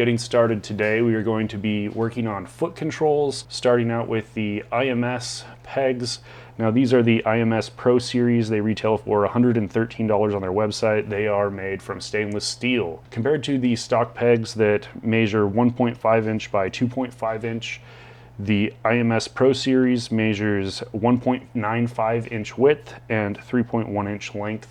Getting started today, we are going to be working on foot controls, starting out with the IMS pegs. Now these are the IMS Pro Series. They retail for $113 on their website. They are made from stainless steel. Compared to the stock pegs that measure 1.5 inch by 2.5 inch, the IMS Pro Series measures 1.95 inch width and 3.1 inch length.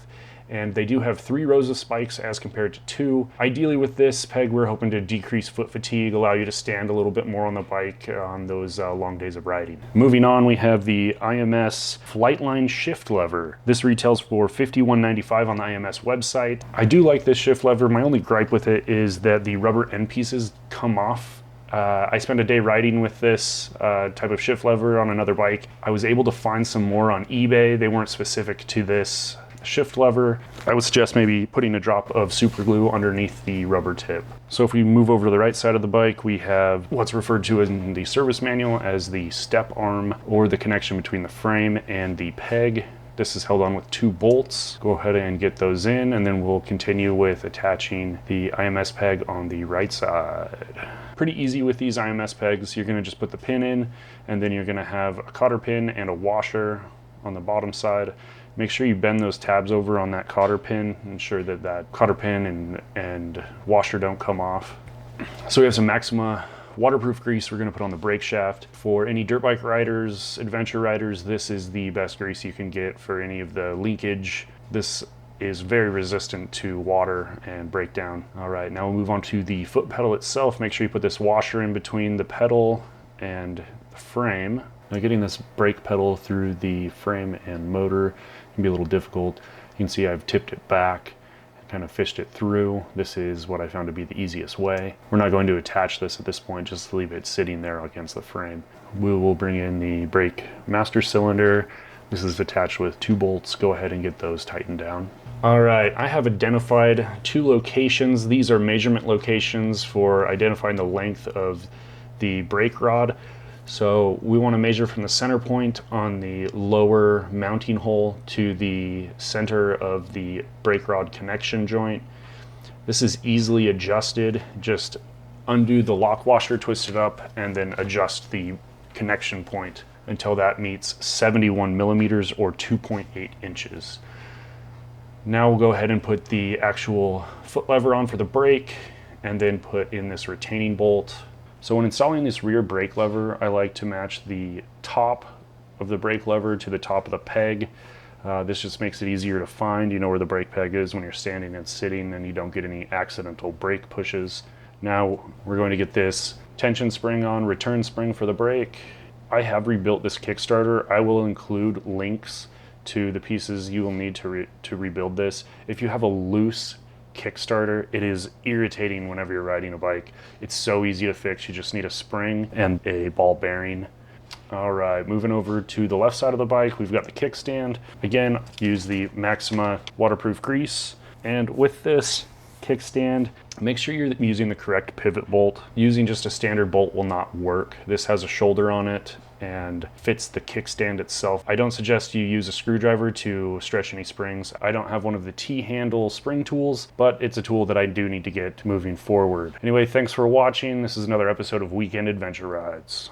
And they do have 3 rows of spikes as compared to 2. Ideally with this peg, we're hoping to decrease foot fatigue, allow you to stand a little bit more on the bike on those long days of riding. Moving on, we have the IMS Flightline shift lever. This retails for $51.95 on the IMS website. I do like this shift lever. My only gripe with it is that the rubber end pieces come off. I spent a day riding with this type of shift lever on another bike. I was able to find some more on eBay. They weren't specific to this shift lever. I would suggest maybe putting a drop of super glue underneath the rubber tip. So if we move over to the right side of the bike, we have what's referred to in the service manual as the step arm, or the connection between the frame and the peg. This is held on with 2 bolts. Go ahead and get those in, and then we'll continue with attaching the IMS peg on the right side. Pretty easy with these IMS pegs. You're gonna just put the pin in, and then you're gonna have a cotter pin and a washer on the bottom side. Make sure you bend those tabs over on that cotter pin, ensure that that cotter pin and washer don't come off. So we have some Maxima waterproof grease we're going to put on the brake shaft. For any dirt bike riders, adventure riders, this is the best grease you can get for any of the leakage. This is very resistant to water and breakdown. All right, now we'll move on to the foot pedal itself. Make sure you put this washer in between the pedal and the frame. Now getting this brake pedal through the frame and motor can be a little difficult. You can see I've tipped it back and kind of fished it through. This is what I found to be the easiest way. We're not going to attach this at this point, just leave it sitting there against the frame. We will bring in the brake master cylinder. This is attached with 2 bolts. Go ahead and get those tightened down. All right, I have identified 2 locations. These are measurement locations for identifying the length of the brake rod. So we want to measure from the center point on the lower mounting hole to the center of the brake rod connection joint. This is easily adjusted. Just undo the lock washer, twist it up, and then adjust the connection point until that meets 71 millimeters or 2.8 inches. Now we'll go ahead and put the actual foot lever on for the brake, and then put in this retaining bolt. So when installing this rear brake lever, I like to match the top of the brake lever to the top of the peg. This just makes it easier to find. You know where the brake peg is when you're standing and sitting, and you don't get any accidental brake pushes. Now we're going to get this tension spring on, return spring for the brake. I have rebuilt this Kickstarter. I will include links to the pieces you will need to rebuild this. If you have a loose Kickstarter, it is irritating whenever you're riding a bike. It's so easy to fix. You just need a spring and a ball bearing. All right, moving over to the left side of the bike, we've got the kickstand. Again, use the Maxima waterproof grease. And with this kickstand, make sure you're using the correct pivot bolt. Using just a standard bolt will not work. This has a shoulder on it and fits the kickstand itself. I don't suggest you use a screwdriver to stretch any springs. I don't have one of the T-handle spring tools, but it's a tool that I do need to get moving forward. Anyway, thanks for watching. This is another episode of Weekend Adventure Rides.